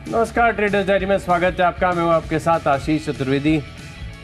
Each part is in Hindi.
नमस्कार, ट्रेडर्स डायरी में स्वागत है आपका। मैं हूं आपके साथ आशीष चतुर्वेदी।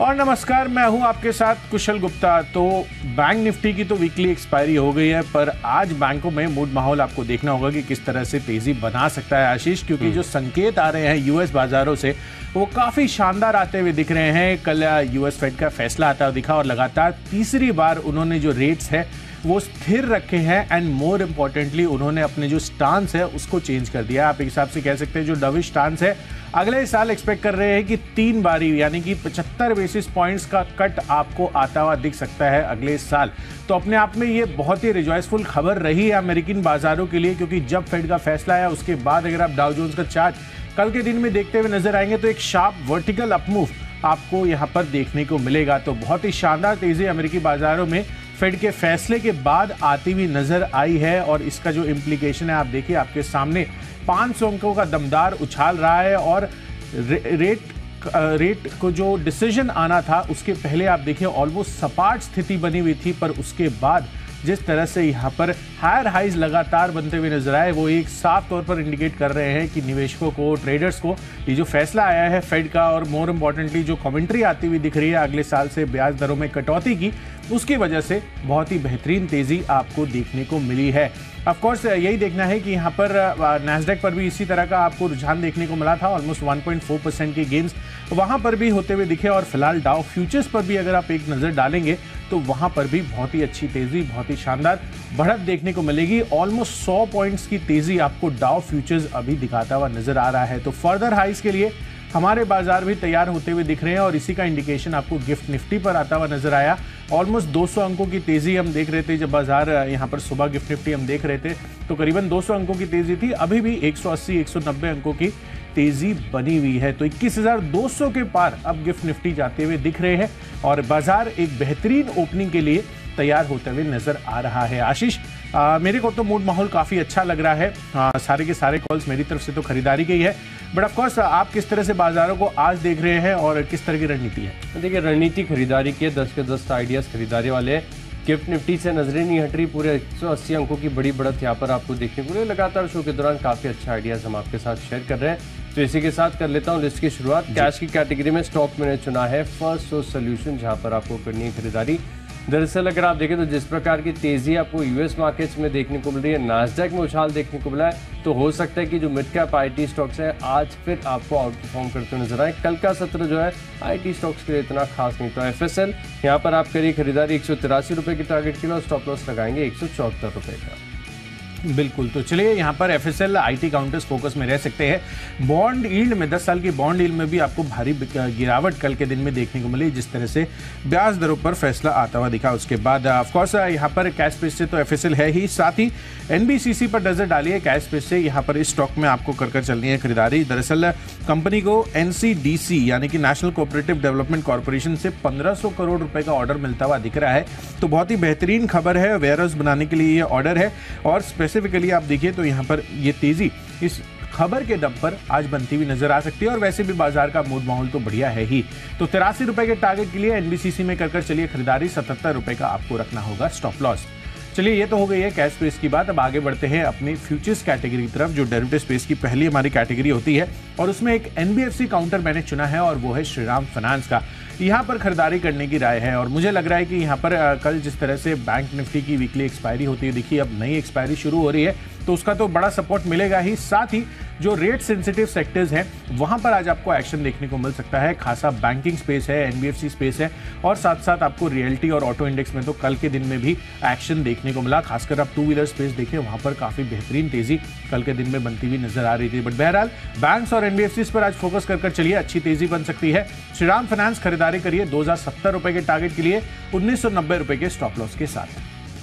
और नमस्कार, मैं हूं आपके साथ कुशल गुप्ता। तो बैंक निफ्टी की तो वीकली एक्सपायरी हो गई है, पर आज बैंकों में मूड माहौल आपको देखना होगा कि किस तरह से तेजी बना सकता है आशीष, क्योंकि जो संकेत आ रहे हैं यूएस बाजारों से वो काफी शानदार आते हुए दिख रहे हैं। कल यूएस फेड का फैसला आता हुआ दिखा और लगातार तीसरी बार उन्होंने जो रेट्स है वो स्थिर रखे हैं एंड मोर इम्पोर्टेंटली उन्होंने अपने जो स्टांस है उसको चेंज कर दिया। आप एक हिसाब से कह सकते हैं जो डविश स्टांस है अगले साल एक्सपेक्ट कर रहे हैं कि 3 बारी यानी कि 75 बेसिस पॉइंट्स का कट आपको आता हुआ दिख सकता है अगले साल। तो अपने आप में ये बहुत ही रिजॉयसफुल खबर रही है अमेरिकन बाजारों के लिए, क्योंकि जब फेड का फैसला आया उसके बाद अगर आप डाउ जोन्स का चार्ट कल के दिन में देखते हुए नजर आएंगे तो एक शार्प वर्टिकल अपमूव आपको यहाँ पर देखने को मिलेगा। तो बहुत ही शानदार तेजी अमेरिकी बाजारों में फेड के फैसले के बाद आती हुई नजर आई है और इसका जो इम्प्लीकेशन है आप देखिए आपके सामने 500 अंकों का दमदार उछाल रहा है। और रेट को जो डिसीजन आना था उसके पहले आप देखिए ऑलमोस्ट सपाट स्थिति बनी हुई थी, पर उसके बाद जिस तरह से यहाँ पर हायर हाइज लगातार बनते हुए नजर आए वो एक साफ तौर पर इंडिकेट कर रहे हैं कि निवेशकों को, ट्रेडर्स को ये जो फैसला आया है फेड का और मोर इम्पोर्टेंटली जो कमेंट्री आती हुई दिख रही है अगले साल से ब्याज दरों में कटौती की, उसकी वजह से बहुत ही बेहतरीन तेजी आपको देखने को मिली है। ऑफ कोर्स यही देखना है कि यहाँ पर नैस्डैक पर भी इसी तरह का आपको रुझान देखने को मिला था, ऑलमोस्ट 1.4% के गेन्स वहां पर भी होते हुए दिखे। और फिलहाल डाउ फ्यूचर्स पर भी अगर आप एक नजर डालेंगे तो वहां पर भी बहुत ही अच्छी तेजी, बहुत ही शानदार बढ़त देखने को मिलेगी। ऑलमोस्ट 100 पॉइंट्स की तेजी आपको डाउ फ्यूचर्स अभी दिखाता हुआ नजर आ रहा है। तो फर्दर हाइज के लिए हमारे बाजार भी तैयार होते हुए दिख रहे हैं और इसी का इंडिकेशन आपको गिफ्ट निफ्टी पर आता हुआ नजर आया। ऑलमोस्ट 200 अंकों की तेजी हम देख रहे थे जब बाजार यहाँ पर सुबह गिफ्ट निफ्टी हम देख रहे थे तो करीबन 200 अंकों की तेजी थी, अभी भी 180-190 अंकों की तेजी बनी हुई है। तो 21,200 के पार अब गिफ्ट निफ्टी जाते हुए दिख रहे हैं और बाजार एक बेहतरीन ओपनिंग के लिए तैयार होते हुए नजर आ रहा है। आशीष, मेरे को तो मूड माहौल काफी अच्छा लग रहा है। सारे के सारे कॉल्स मेरी तरफ से तो खरीदारी की है, बट ऑफ कोर्स आप किस तरह से बाजारों को आज देख रहे हैं और किस तरह की रणनीति है? देखिए, रणनीति खरीदारी की है, 10 के 10 आइडियाज खरीदारी वाले हैं। गिफ्ट निफ्टी से नजरें नहीं हट रही, पूरे 180 अंकों की बड़ी बढ़त यहाँ पर आपको देखने को मिली। लगातार शो के दौरान काफी अच्छा आइडियाज हम आपके साथ शेयर कर रहे हैं। तो इसी के साथ कर लेता हूँ लिस्ट की शुरुआत। कैश की कैटेगरी में स्टॉक मैंने चुना है फर्स्ट सोर्स सोल्यूशन, जहाँ पर आपको करनी है खरीदारी। दरअसल अगर आप देखें तो जिस प्रकार की तेजी आपको यूएस मार्केट्स में देखने को मिल रही है, नास्डैक में उछाल देखने को मिला है, तो हो सकता है कि जो मिड कैप आईटी स्टॉक्स है आज फिर आपको आउट परफॉर्म करते हुए नजर आए। कल का सत्र जो है आईटी स्टॉक्स के लिए इतना खास नहीं। तो एफएसएल यहाँ पर आप करिए खरीदारी 183 रुपये की टारगेट के लिए और स्टॉप लॉस लगाएंगे 174 रुपये का। बिल्कुल, तो चलिए यहाँ पर एफएसएल आईटी काउंटर्स फोकस में रह सकते हैं। बॉन्ड यील्ड में 10 साल की बॉन्ड यील्ड में भी आपको भारी गिरावट कल के दिन में देखने को मिली, जिस तरह से ब्याज दरों पर फैसला आता हुआ दिखा। उसके बाद ऑफकोर्स यहाँ पर कैश पेस से तो एफएसएल है ही, साथ ही एनबीसीसी पर नजर डालिए। कैश पेस से यहाँ पर इस स्टॉक में आपको कर चलनी है खरीदारी। दरअसल कंपनी को एनसीडीसी यानी कि नेशनल कोऑपरेटिव डेवलपमेंट कॉर्पोरेशन से 1500 करोड़ रुपए का ऑर्डर मिलता हुआ दिख रहा है, तो बहुत ही बेहतरीन खबर है। वेयरहाउस बनाने के लिए ये ऑर्डर है और स्पेसिफिकली आप देखिए तो यहाँ पर ये तेजी इस खबर के दम पर आज बनती हुई नजर आ सकती है। और वैसे भी बाजार का मूड माहौल तो बढ़िया है ही। तो 83 रुपए के टारगेट के लिए एनबीसीसी में कर चलिए खरीदारी। 77 रुपए का आपको रखना होगा स्टॉप लॉस। चलिए, ये तो हो गई है कैश स्पेस की बात। अब आगे बढ़ते हैं अपनी फ्यूचर्स कैटेगरी की तरफ, जो डेरिवेटिव स्पेस की पहली हमारी कैटेगरी होती है और उसमें एक एनबीएफसी काउंटर मैंने चुना है और वो है श्रीराम फाइनेंस का। यहाँ पर खरीदारी करने की राय है और मुझे लग रहा है कि यहाँ पर कल जिस तरह से बैंक निफ्टी की वीकली एक्सपायरी होती है, देखिए अब नई एक्सपायरी शुरू हो रही है तो उसका तो बड़ा सपोर्ट मिलेगा ही। साथ ही जो रेट सेंसिटिव सेक्टर्स हैं वहां पर आज आपको एक्शन देखने को मिल सकता है। खासा बैंकिंग स्पेस है, एनबीएफसी स्पेस है और साथ साथ आपको रियल्टी और ऑटो इंडेक्स में तो कल के दिन में भी एक्शन देखने को मिला। खासकर आप टू व्हीलर स्पेस देखें, वहां पर काफी बेहतरीन तेजी कल के दिन में बनती हुई नजर आ रही थी। बट बहरहाल बैंक्स और एनबीएफसी पर आज फोकस कर चलिए, अच्छी तेजी बन सकती है। श्रीराम फाइनेंस खरीदारी करिए 2070 रुपए के टारगेट के लिए 1990 रुपए के स्टॉप लॉस के साथ।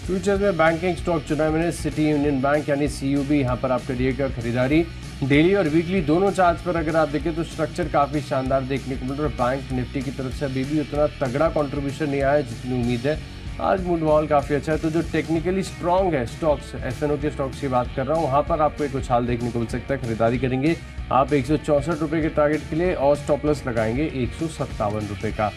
फ्यूचर्स में बैंकिंग स्टॉक चुना है मैंने सिटी यूनियन बैंक यानी सीयूबी, यहाँ पर आप करिएगा खरीदारी। डेली और वीकली दोनों चार्ट्स पर अगर आप देखें तो स्ट्रक्चर काफ़ी शानदार देखने को मिल रहा है। बैंक निफ्टी की तरफ से अभी भी उतना तगड़ा कंट्रीब्यूशन नहीं आया जितनी उम्मीद है। आज मूड माहौल काफ़ी अच्छा है। तो जो टेक्निकली स्ट्रॉन्ग है स्टॉक्स, एफएनओ के स्टॉक्स की बात कर रहा हूँ, वहाँ पर आपको एक उछाल देखने को मिल सकता है। खरीदारी करेंगे आप 164 रुपये के टारगेट के लिए और स्टॉप लॉस लगाएंगे 157 रुपये का।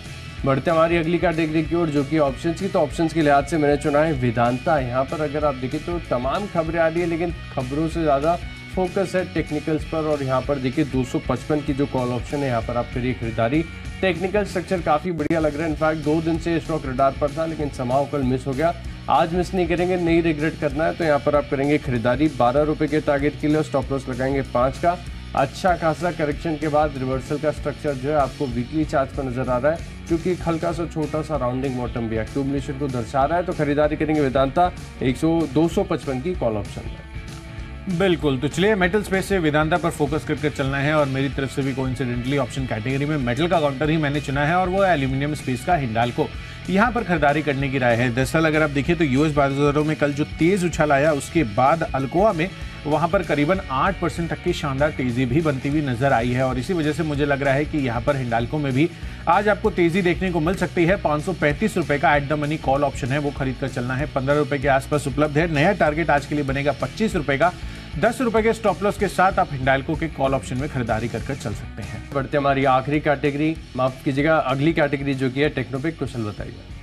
बढ़ते हमारी अगली कैटेगरी की ओर जो कि ऑप्शंस की। तो ऑप्शंस के लिहाज से मैंने चुना है वेदांता। यहाँ पर अगर आप देखें तो तमाम खबरें आ रही है, लेकिन खबरों से ज़्यादा फोकस है टेक्निकल्स पर, और यहाँ पर देखिए 255 की जो कॉल ऑप्शन है यहाँ पर आप करिए खरीदारी। टेक्निकल स्ट्रक्चर काफ़ी बढ़िया लग रहा है। इनफैक्ट 2 दिन से स्टॉक रडार पर था, लेकिन समाव कल मिस हो गया। आज मिस नहीं करेंगे, नहीं रिग्रेट करना है, तो यहाँ पर आप करेंगे खरीदारी 12 रुपये के टारगेट के लिए। स्टॉप लॉस लगाएंगे 5 का। अच्छा खासा करेक्शन के बाद रिवर्सल का स्ट्रक्चर जो है आपको वीकली चार्ट पर नजर आ रहा है, क्योंकि हल्का सा छोटा सा राउंडिंग बॉटम भी एक्यूमुलेशन को दर्शा रहा है। तो खरीदारी करेंगे वेदांता 255 की कॉल ऑप्शन में। बिल्कुल, तो चलिए मेटल स्पेस से वेदांता पर फोकस करके चलना है, और मेरी तरफ से भी कोइंसिडेंटली ऑप्शन कैटेगरी में मेटल का काउंटर ही मैंने चुना है, और वो है एल्यूमिनियम स्पेस का हिंडाल्को। यहाँ पर खरीदारी करने की राय है। दरअसल अगर आप देखिए तो यूएस बाजारों में कल जो तेज उछाल आया, उसके बाद अल्कोआ में वहां पर करीबन 8% तक की शानदार तेजी भी बनती हुई नजर आई है, और इसी वजह से मुझे लग रहा है कि यहाँ पर हिंडाल्को में भी आज आपको तेजी देखने को मिल सकती है। 535 रुपए का at the money call option है, वो खरीद कर चलना है। 15 रुपए के आसपास उपलब्ध है। नया टारगेट आज के लिए बनेगा 25 रुपए का। 10 रुपए के स्टॉप लॉस के साथ आप हिंडाल्को के कॉल ऑप्शन में खरीदारी कर चल सकते हैं। बढ़ते हमारी आखिरी कैटेगरी, माफ कीजिएगा अगली कैटेगरी जो कि है टेक्नोपिक। कुशल बताइए।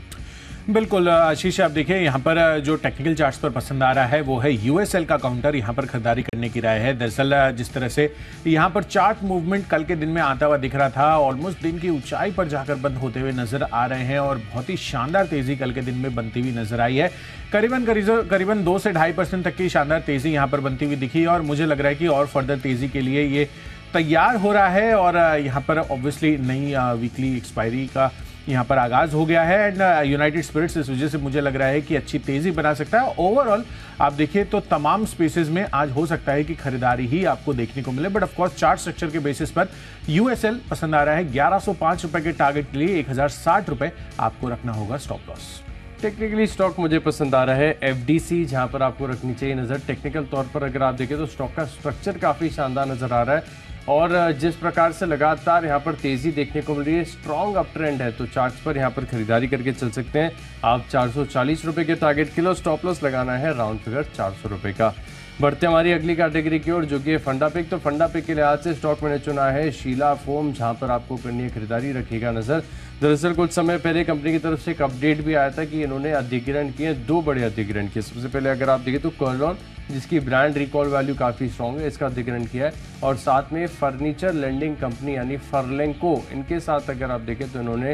बिल्कुल आशीष, आप देखिए यहाँ पर जो टेक्निकल चार्ट्स पर पसंद आ रहा है वो है यूएसएल का काउंटर। यहाँ पर खरीदारी करने की राय है। दरअसल जिस तरह से यहाँ पर चार्ट मूवमेंट कल के दिन में आता हुआ दिख रहा था, ऑलमोस्ट दिन की ऊंचाई पर जाकर बंद होते हुए नजर आ रहे हैं, और बहुत ही शानदार तेजी कल के दिन में बनती हुई नजर आई है। करीबन 2 से 2.5% तक की शानदार तेजी यहाँ पर बनती हुई दिखी, और मुझे लग रहा है कि और फर्दर तेजी के लिए ये तैयार हो रहा है। और यहाँ पर ऑब्वियसली नई वीकली एक्सपायरी का यहाँ पर आगाज हो गया है, एंड यूनाइटेड स्पिरिट्स इस वजह से मुझे लग रहा है कि अच्छी तेजी बना सकता है। ओवरऑल आप देखिए तो तमाम स्पेसेस में आज हो सकता है कि खरीदारी ही आपको देखने को मिले, बट ऑफकोर्स चार्ट स्ट्रक्चर के बेसिस पर यूएसएल पसंद आ रहा है। 1105 रुपए के टारगेट के लिए 1060 रुपए आपको रखना होगा स्टॉप लॉस। टेक्निकली स्टॉक मुझे पसंद आ रहा है एफडीसी, जहां पर आपको रखनी चाहिए नजर। टेक्निकल तौर पर अगर आप देखें तो स्टॉक का स्ट्रक्चर काफी शानदार नजर आ रहा है, और जिस प्रकार से लगातार यहाँ पर तेजी देखने को मिल रही है, स्ट्रॉन्ग अप ट्रेंड है, तो चार्ट्स पर यहाँ पर खरीदारी करके चल सकते हैं आप। 440 रुपए के टारगेट के लिए स्टॉप लॉस लगाना है राउंड फिगर 400 रुपए का। बढ़ते हमारी अगली कैटेगरी की ओर जो कि है फंडा पिक। तो फंडा पिक के लिहाज से स्टॉक मैंने चुना है शीला फोम, जहां पर आपको करनी है खरीदारी, रखिएगा नजर। दरअसल कुछ समय पहले कंपनी की तरफ से एक अपडेट भी आया था कि इन्होंने अधिग्रहण किए, 2 बड़े अधिग्रहण किए। सबसे पहले अगर आप देखें तो कर्लॉन, जिसकी ब्रांड रिकॉल वैल्यू काफ़ी स्ट्रॉन्ग है, इसका अधिग्रहण किया है, और साथ में फर्नीचर लेंडिंग कंपनी यानी फर्लेंको, इनके साथ अगर आप देखें तो इन्होंने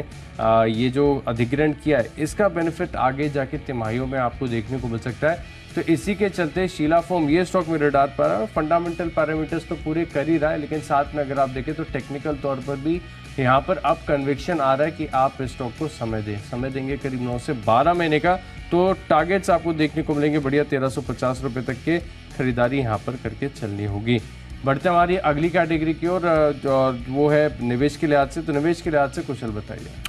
ये जो अधिग्रहण किया है, इसका बेनिफिट आगे जाके तिमाहियों में आपको देखने को मिल सकता है। तो इसी के चलते शीला फोम ये स्टॉक मेरे रडार पर है। फंडामेंटल पैरामीटर्स तो पूरे कर ही रहा है, लेकिन साथ में अगर आप देखें तो टेक्निकल तौर पर भी यहाँ पर अब कन्विक्शन आ रहा है कि आप इस स्टॉक को समय देंगे करीब 9 से 12 महीने का। तो टारगेट्स आपको देखने को मिलेंगे बढ़िया 1350 रुपये तक के। खरीदारी यहाँ पर करके चलनी होगी। बढ़ते हमारी अगली कैटेगरी की ओर, वो है निवेश के लिहाज से। तो निवेश के लिहाज से कुशल बताइए।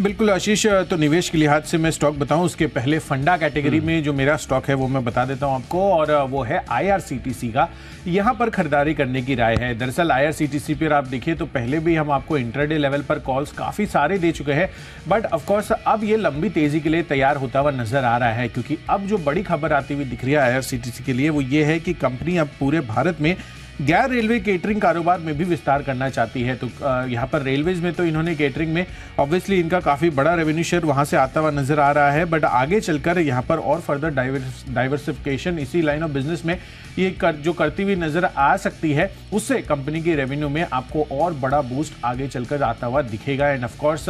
बिल्कुल आशीष, तो निवेश के लिहाज से मैं स्टॉक बताऊं उसके पहले फंडा कैटेगरी में जो मेरा स्टॉक है वो मैं बता देता हूं आपको, और वो है आईआरसीटीसी का। यहां पर खरीदारी करने की राय है। दरअसल आईआरसीटीसी पर आप देखिए तो पहले भी हम आपको इंट्राडे लेवल पर कॉल्स काफ़ी सारे दे चुके हैं, बट ऑफकोर्स अब ये लंबी तेजी के लिए तैयार होता हुआ नजर आ रहा है, क्योंकि अब जो बड़ी खबर आती हुई दिख रही है आईआरसीटीसी के लिए वो ये है कि कंपनी अब पूरे भारत में गैर रेलवे केटरिंग कारोबार में भी विस्तार करना चाहती है। तो यहाँ पर रेलवेज में तो इन्होंने केटरिंग में ऑब्वियसली इनका काफ़ी बड़ा रेवेन्यू शेयर वहाँ से आता हुआ नजर आ रहा है, बट आगे चलकर यहाँ पर और फर्दर डाइवर्सिफिकेशन इसी लाइन ऑफ बिजनेस में ये जो करती हुई नजर आ सकती है, उससे कंपनी की रेवेन्यू में आपको और बड़ा बूस्ट आगे चलकर आता हुआ दिखेगा। एंड ऑफकोर्स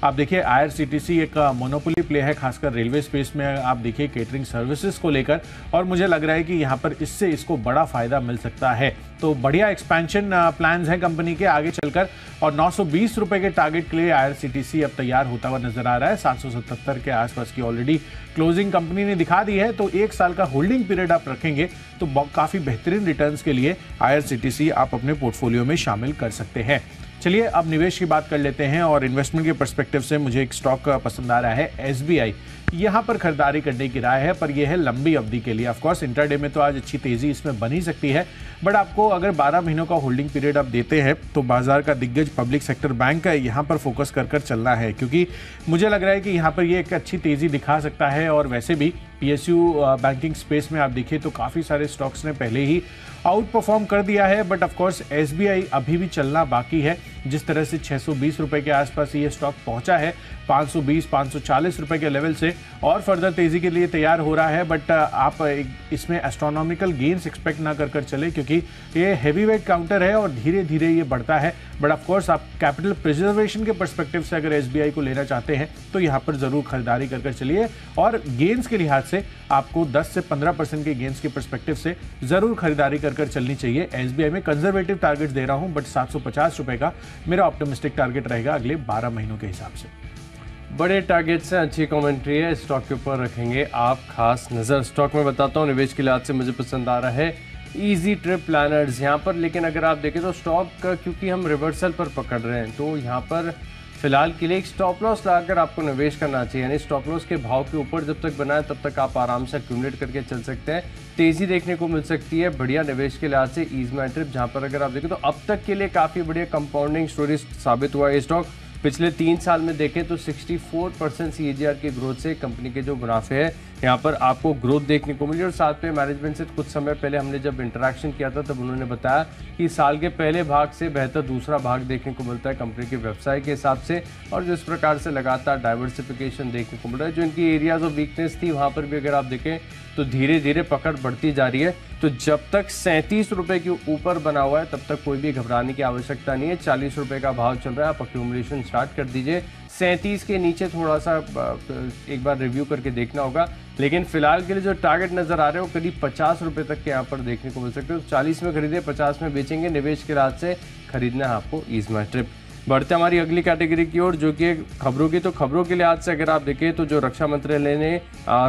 आप देखिए आईआरसीटीसी एक मोनोपोली प्ले है, खासकर रेलवे स्पेस में आप देखिए केटरिंग सर्विसेज को लेकर, और मुझे लग रहा है कि यहाँ पर इससे इसको बड़ा फायदा मिल सकता है। तो बढ़िया एक्सपेंशन प्लान्स हैं कंपनी के आगे चलकर, और 920 रुपए के टारगेट के लिए आईआरसीटीसी अब तैयार होता हुआ नजर आ रहा है। 777 के आसपास की ऑलरेडी क्लोजिंग कंपनी ने दिखा दी है, तो 1 साल का होल्डिंग पीरियड आप रखेंगे तो काफी बेहतरीन रिटर्न्स के लिए आईआरसीटीसी आप अपने पोर्टफोलियो में शामिल कर सकते हैं। चलिए अब निवेश की बात कर लेते हैं, और इन्वेस्टमेंट के पर्सपेक्टिव से मुझे एक स्टॉक पसंद आ रहा है एसबीआई। यहाँ पर खरीदारी करने की राय है, पर यह है लंबी अवधि के लिए। ऑफकोर्स इंट्राडे में तो आज अच्छी तेजी इसमें बन ही सकती है, बट आपको अगर 12 महीनों का होल्डिंग पीरियड आप देते हैं तो बाजार का दिग्गज पब्लिक सेक्टर बैंक है, यहाँ पर फोकस कर चलना है, क्योंकि मुझे लग रहा है कि यहाँ पर ये एक अच्छी तेजी दिखा सकता है, और वैसे भी PSU बैंकिंग स्पेस में आप देखिए तो काफ़ी सारे स्टॉक्स ने पहले ही आउट परफॉर्म कर दिया है, बट ऑफ कोर्स SBI अभी भी चलना बाकी है। जिस तरह से 620 रुपए के आसपास ये स्टॉक पहुंचा है 520-540 रुपए के लेवल से, और फर्दर तेजी के लिए तैयार हो रहा है, बट आप इसमें एस्ट्रोनॉमिकल गेन्स एक्सपेक्ट ना कर चले, क्योंकि ये हैवी वेट काउंटर है और धीरे धीरे ये बढ़ता है। बट ऑफ कोर्स आप कैपिटल प्रिजर्वेशन के पर्सपेक्टिव से अगर SBI को लेना चाहते हैं तो यहाँ पर जरूर खरीदारी कर चलिए, और गेन्स के लिहाज से आपको 10 से 15% के गेन्स के पर्सपेक्टिव से जरूर खरीदारी कर चलनी चाहिए। SBI में कंजर्वेटिव टारगेट दे रहा हूं, बट 750 रुपए का मेरा ऑप्टिमिस्टिक टारगेट रहेगा अगले 12 महीनों के हिसाब से। बड़े टारगेट से अच्छी कमेंट्री है, स्टॉक के ऊपर रखेंगे आप खास नज़र। स्टॉक में बताता हूँ निवेश के लिहाज से मुझे पसंद आ रहा है इजी ट्रिप प्लानर्स यहाँ पर, लेकिन अगर आप देखें तो स्टॉक का क्योंकि हम रिवर्सल पर पकड़ रहे हैं तो यहाँ पर फिलहाल के लिए एक स्टॉप लॉस लगाकर आपको निवेश करना चाहिए, यानी स्टॉप लॉस के भाव के ऊपर जब तक बनाए तब तक आप आराम से एक्यूमुलेट करके चल सकते हैं। तेजी देखने को मिल सकती है बढ़िया निवेश के लिहाज से ईज़माई ट्रिप, जहां पर अगर आप देखें तो अब तक के लिए काफ़ी बढ़िया कंपाउंडिंग स्टोरी साबित हुआ है। स्टॉक पिछले 3 साल में देखें तो 64% CAGR की ग्रोथ से कंपनी के जो मुनाफे हैं यहाँ पर आपको ग्रोथ देखने को मिली। और साथ में मैनेजमेंट से कुछ समय पहले हमने जब इंटरेक्शन किया था तब उन्होंने बताया कि साल के पहले भाग से बेहतर दूसरा भाग देखने को मिलता है कंपनी के व्यवसाय के हिसाब से, और जिस प्रकार से लगातार डाइवर्सिफिकेशन देखने को मिल रहा है, जो इनकी एरियाज ऑफ वीकनेस थी वहाँ पर भी अगर आप देखें तो धीरे धीरे पकड़ बढ़ती जा रही है। तो जब तक 37 रुपये के ऊपर बना हुआ है तब तक कोई भी घबराने की आवश्यकता नहीं है। 40 रुपये का भाव चल रहा है, आप अक्यूमुलेशन स्टार्ट कर दीजिए। 37 के नीचे थोड़ा सा एक बार रिव्यू करके देखना होगा, लेकिन फिलहाल के लिए जो टारगेट नजर आ रहे हैं वो करीब 50 रुपये तक के यहाँ पर देखने को मिल सकते हैं। तो 40 में खरीदे 50 में बेचेंगे, निवेश के राज से खरीदना है आपको ईज़माई ट्रिप। बढ़ते हमारी अगली कैटेगरी की ओर जो कि खबरों की, तो खबरों के लिहाज से अगर आप देखें तो जो रक्षा मंत्रालय ने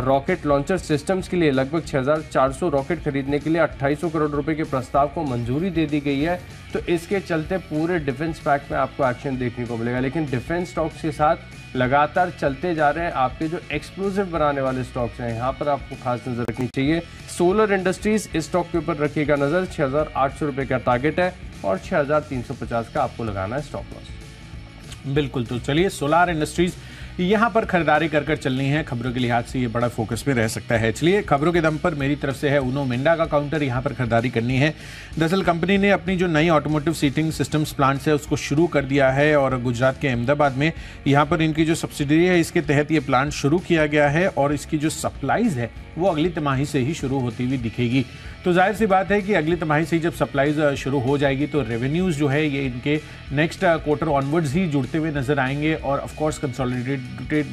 रॉकेट लॉन्चर सिस्टम्स के लिए लगभग 6400 रॉकेट खरीदने के लिए 2800 करोड़ रुपए के प्रस्ताव को मंजूरी दे दी गई है। तो इसके चलते पूरे डिफेंस पैक में आपको एक्शन देखने को मिलेगा, लेकिन डिफेंस स्टॉक्स के साथ लगातार चलते जा रहे हैं आपके जो एक्सप्लोजिव बनाने वाले स्टॉक्स हैं, यहाँ पर आपको खास नजर रखनी चाहिए। सोलर इंडस्ट्रीज इस स्टॉक के ऊपर रखिएगा नजर, 6800 रुपये का टारगेट है और 6350 का आपको लगाना है स्टॉप लॉस। बिल्कुल, तो चलिए सोलार इंडस्ट्रीज यहाँ पर खरीदारी कर चलनी है, खबरों के लिहाज से ये बड़ा फोकस में रह सकता है। चलिए खबरों के दम पर मेरी तरफ से है उनो मिंडा का काउंटर, यहाँ पर खरीदारी करनी है। दरअसल कंपनी ने अपनी जो नई ऑटोमोटिव सीटिंग सिस्टम्स प्लांट है उसको शुरू कर दिया है, और गुजरात के अहमदाबाद में यहाँ पर इनकी जो सब्सिडरी है इसके तहत ये प्लांट शुरू किया गया है, और इसकी जो सप्लाईज है वो अगली तिमाही से ही शुरू होती हुई दिखेगी। तो जाहिर सी बात है कि अगली तिमाही से जब सप्लाईज शुरू हो जाएगी तो रेवेन्यूज जो है ये इनके नेक्स्ट क्वार्टर ऑनवर्ड्स ही जुड़ते हुए नजर आएंगे, और ऑफ कोर्स कंसोलिडेटेड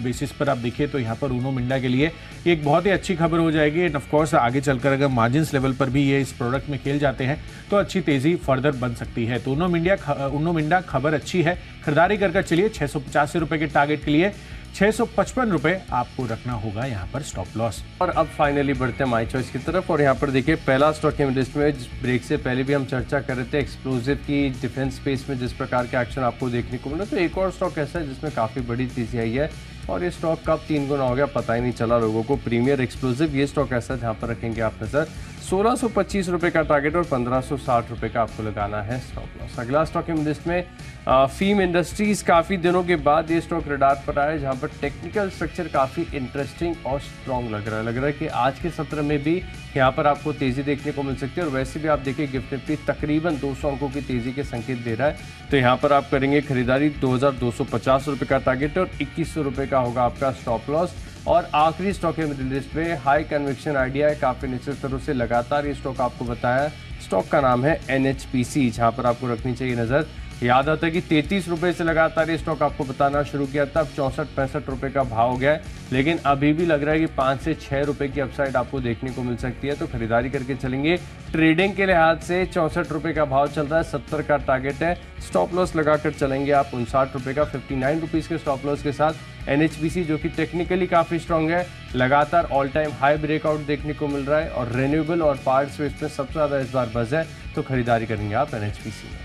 बेसिस पर आप देखिए तो यहाँ पर उनो मिंडा के लिए एक बहुत ही अच्छी खबर हो जाएगी। एंड ऑफ कोर्स आगे चलकर अगर मार्जिन्स लेवल पर भी ये इस प्रोडक्ट में खेल जाते हैं तो अच्छी तेजी फर्दर बन सकती है। तो उनो मिंडा खबर अच्छी है, खरीदारी कर चलिए। 685 रुपए के टारगेट के लिए 655 रुपए आपको रखना होगा यहाँ पर स्टॉप लॉस। और अब फाइनली बढ़ते हैं माई चॉइस की तरफ, और यहाँ पर देखिए पहला स्टॉक की लिस्ट में ब्रेक से पहले भी हम चर्चा कर रहे थे एक्सप्लोजिव की डिफेंस स्पेस में जिस प्रकार के एक्शन आपको देखने को मिला, तो एक और स्टॉक ऐसा है जिसमें काफ़ी बड़ी तेजी आई है और ये स्टॉक कब 3 गुना हो गया पता ही नहीं चला लोगों को। प्रीमियर एक्सप्लोजिव ये स्टॉक ऐसा है जहाँ पर रखेंगे आप नजर। 1625 रुपये का टारगेट और 1560 रुपये का आपको लगाना है स्टॉप लॉस। अगला स्टॉक की लिस्ट में फीम इंडस्ट्रीज, काफ़ी दिनों के बाद ये स्टॉक रडार पर आया, जहाँ पर टेक्निकल स्ट्रक्चर काफ़ी इंटरेस्टिंग और स्ट्रॉन्ग लग रहा है कि आज के सत्र में भी यहाँ पर आपको तेज़ी देखने को मिल सकती है। और वैसे भी आप देखिए गिफ्ट निफ्टी तकरीबन 200 अंकों की तेज़ी के संकेत दे रहा है, तो यहाँ पर आप करेंगे खरीदारी। 2250 रुपये का टारगेट और 2100 रुपये का होगा आपका स्टॉप लॉस। और आखिरी स्टॉक है मिडिल लिस्ट में हाई कन्विक्शन आइडिया है, काफ़ी निश्चित तरह से लगातार ये स्टॉक आपको बताया। स्टॉक का नाम है NHPC, जहाँ पर आपको रखनी चाहिए नज़र। याद आता है कि 33 रुपये से लगातार ये स्टॉक आपको बताना शुरू किया था, अब 64-65 रुपये का भाव हो गया है, लेकिन अभी भी लग रहा है कि 5 से 6 रुपये की अपसाइड आपको देखने को मिल सकती है, तो खरीदारी करके चलेंगे। ट्रेडिंग के लिहाज से 64 रुपये का भाव चल रहा है, 70 का टारगेट है, स्टॉप लॉस लगाकर चलेंगे आप 59 रुपये का 59 रुपीज़ के स्टॉप लॉस के साथ। NHPC जो कि टेक्निकली काफ़ी स्ट्रॉन्ग है, लगातार ऑल टाइम हाई ब्रेकआउट देखने को मिल रहा है और रेन्यूएबल और पावर स्पेस में सबसे ज़्यादा इस बार बज़ है, तो खरीदारी करेंगे आप NHPC में।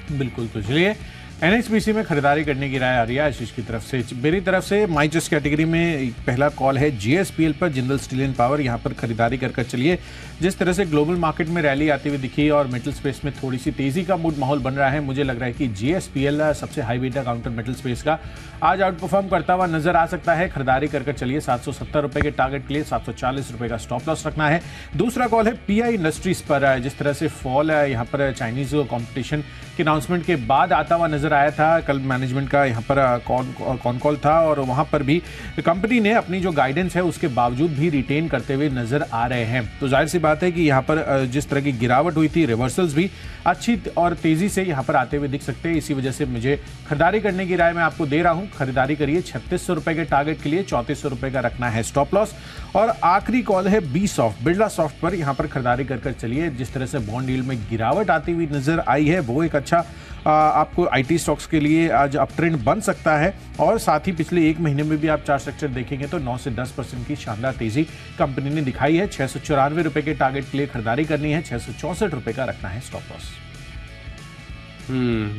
बिल्कुल, तो चलिए एनएचपीसी में खरीदारी करने की राय आ रही है आशीष की तरफ से। मेरी तरफ से माई चॉइस कैटेगरी में पहला कॉल है जीएसपीएल पर, जिंदल स्टील एंड पावर। यहाँ पर खरीदारी कर चलिए। जिस तरह से ग्लोबल मार्केट में रैली आती हुई दिखी और मेटल स्पेस में थोड़ी सी तेजी का मूड माहौल बन रहा है, मुझे लग रहा है कि जीएसपीएल सबसे high beta counter metal space का आज आउट परफॉर्म करता हुआ नजर आ सकता है। खरीदारी कर चलिए। 770 रुपए के टारगेट के लिए 740 रुपए का स्टॉप लॉस रखना है। दूसरा कॉल है पीआई इंडस्ट्रीज पर। जिस तरह से फॉल है यहाँ पर चाइनीज कॉम्पिटिशन के अनाउंसमेंट के बाद आता हुआ नजर आया था। कल मैनेजमेंट का यहाँ पर कॉन कॉल था और वहां पर भी कंपनी ने अपनी जो गाइडेंस है उसके बावजूद भी रिटेन करते हुए नजर आ रहे हैं। तो जाहिर सी बात है कि यहाँ पर जिस तरह की गिरावट हुई थी, रिवर्सल्स भी अच्छी और तेजी से यहाँ पर आते हुए दिख सकते हैं। इसी वजह से मुझे खरीदारी करने की राय मैं आपको दे रहा हूँ। खरीदारी करिए। 3600 रुपए के टारगेट के लिए 3400 रुपए का रखना है स्टॉप लॉस। और आखिरी कॉल है बी सॉफ्ट, बिरला सॉफ्ट पर। यहाँ पर खरीदारी कर चलिए। जिस तरह से बॉन्ड यील्ड में गिरावट आती हुई नजर आई है, वो एक अच्छा आपको आईटी स्टॉक्स के लिए आज अप ट्रेंड बन सकता है। और साथ ही पिछले एक महीने में भी आप चार्ट स्ट्रक्चर देखेंगे तो 9 से 10% की शानदार तेजी कंपनी ने दिखाई है। 694 रुपए के टारगेट के लिए खरीदारी करनी है। 664 रुपए का रखना है स्टॉप लॉस।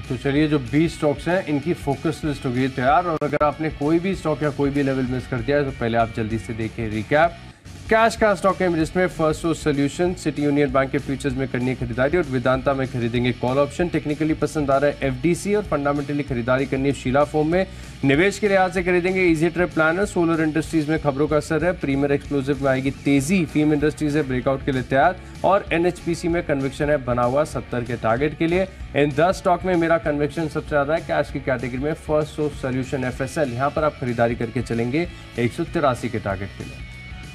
तो चलिए, जो 20 स्टॉक्स हैं इनकी फोकस लिस्ट हो गई तैयार। और अगर आपने कोई भी स्टॉक या कोई भी लेवल मिस कर दिया है तो पहले आप जल्दी से देखें रिकैप। कैश का स्टॉक है जिसमें first source solution, city union bank के फ्यूचर्स में करनी है खरीदारी और वेदांता में खरीदेंगे कॉल ऑप्शन। टेक्निकली पसंद आ रहा है एफडीसी और फंडामेंटली खरीदारी करनी है शीला फोम में। निवेश के लिहाज से खरीदेंगे easy trip planner. Solar industries में खबरों का असर है। प्रीमियर एक्सप्लोसिव में आएगी तेजी। फीम इंडस्ट्रीज है ब्रेकआउट के लिए तैयार और एनएचपीसी में कन्विक्शन है बना हुआ 70 के टारगेट के लिए। इन 10 स्टॉक में मेरा कन्विक्शन सबसे ज्यादा है। कैश की कैटेगरी में फर्स्ट सोर्स सॉल्यूशन एफएसएल, यहाँ पर आप खरीदारी करके चलेंगे 183 के टारगेट के लिए।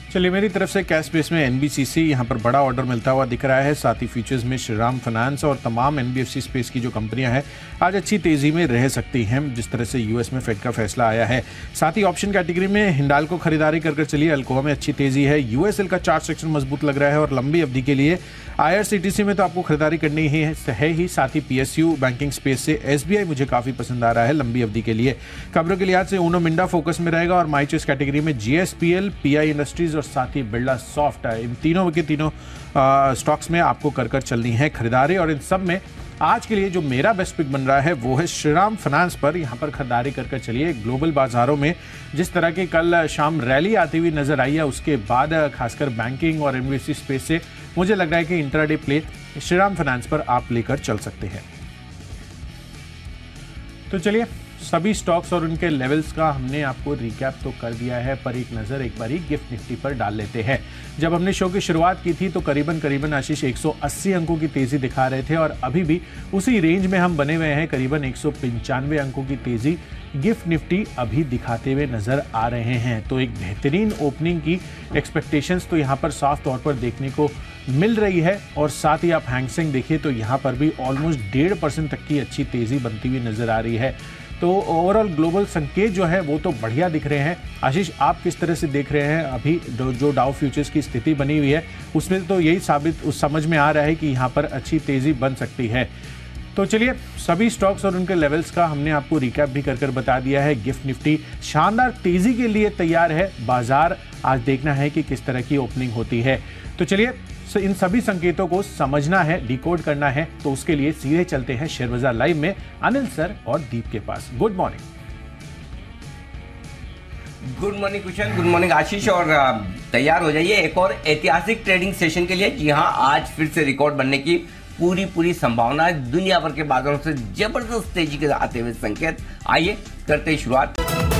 चलिए, मेरी तरफ से कैश स्पेस में एनबीसीसी यहाँ पर बड़ा ऑर्डर मिलता हुआ दिख रहा है। साथ ही फ्यूचर्स में श्रीराम फाइनेंस और तमाम एनबीएफसी स्पेस की जो कंपनियां हैं आज अच्छी तेजी में रह सकती हैं, जिस तरह से यूएस में फेड का फैसला आया है। साथ ही ऑप्शन कैटेगरी में हिंडाल को खरीदारी कर चलिए। अल्कोआ में अच्छी तेजी है। यूएसएल का चार्ट सेक्शन मजबूत लग रहा है और लंबी अवधि के लिए आईआरसीटीसी में तो आपको खरीदारी करनी ही है। साथ ही पीएसयू बैंकिंग स्पेस से एसबीआई मुझे काफी पसंद आ रहा है लंबी अवधि के लिए। खबरों के लिहाज से उनो मिंडा फोकस में रहेगा और माई चॉइस कैटेगरी में जीएसपीएल, पीआई इंडस्ट्रीज और साथ ही बिरला सॉफ्ट है। इन तीनों के तीनों स्टॉक्स में आपको कर चलनी है खरीदारी। और इन सब में आज के लिए जो मेरा बेस्ट पिक बन रहा है वो है श्रीराम फाइनेंस पर। यहाँ पर खरीदारी कर चलिए। ग्लोबल बाजारों में जिस तरह की कल शाम रैली आती हुई नजर आई है, उसके बाद खासकर बैंकिंग और एनबीएफसी स्पेस से मुझे लग रहा है कि इंट्राडे प्ले श्रीराम फाइनेंस पर आप लेकर चल सकते हैं। तो चलिए, सभी स्टॉक्स और उनके लेवल्स का हमने आपको रिकैप तो कर दिया है, पर एक नज़र एक बारी गिफ्ट निफ्टी पर डाल लेते हैं। जब हमने शो की शुरुआत की थी तो करीबन आशीष 180 अंकों की तेजी दिखा रहे थे और अभी भी उसी रेंज में हम बने हुए हैं। करीबन 195 अंकों की तेजी गिफ्ट निफ्टी अभी दिखाते हुए नजर आ रहे हैं। तो एक बेहतरीन ओपनिंग की एक्सपेक्टेशंस तो यहाँ पर साफ तौर पर देखने को मिल रही है। और साथ ही आप हैंगसेंग देखिए तो यहाँ पर भी ऑलमोस्ट 1.5% तक की अच्छी तेजी बनती हुई नजर आ रही है। तो ओवरऑल ग्लोबल संकेत जो है वो तो बढ़िया दिख रहे हैं। आशीष, आप किस तरह से देख रहे हैं अभी जो डाउ फ्यूचर्स की स्थिति बनी हुई है, उसमें तो यही समझ में आ रहा है कि यहाँ पर अच्छी तेजी बन सकती है। तो चलिए, सभी स्टॉक्स और उनके लेवल्स का हमने आपको रिकैप भी कर बता दिया है। गिफ्ट निफ्टी शानदार तेजी के लिए तैयार है। बाजार आज देखना है कि किस तरह की ओपनिंग होती है। तो चलिए, इन सभी संकेतों को समझना है, डिकोड करना है, तो उसके लिए सीधे चलते हैं शेयर बाजार लाइव में अनिल सर और दीप के पास। Good morning. Good morning Kushal, good morning Ashish. और तैयार हो जाइए एक और ऐतिहासिक ट्रेडिंग सेशन के लिए। जी हाँ, आज फिर से रिकॉर्ड बनने की पूरी संभावना है। दुनिया भर के बाजारों से जबरदस्त तेजी के आते हुए संकेत। आइए करते शुरुआत।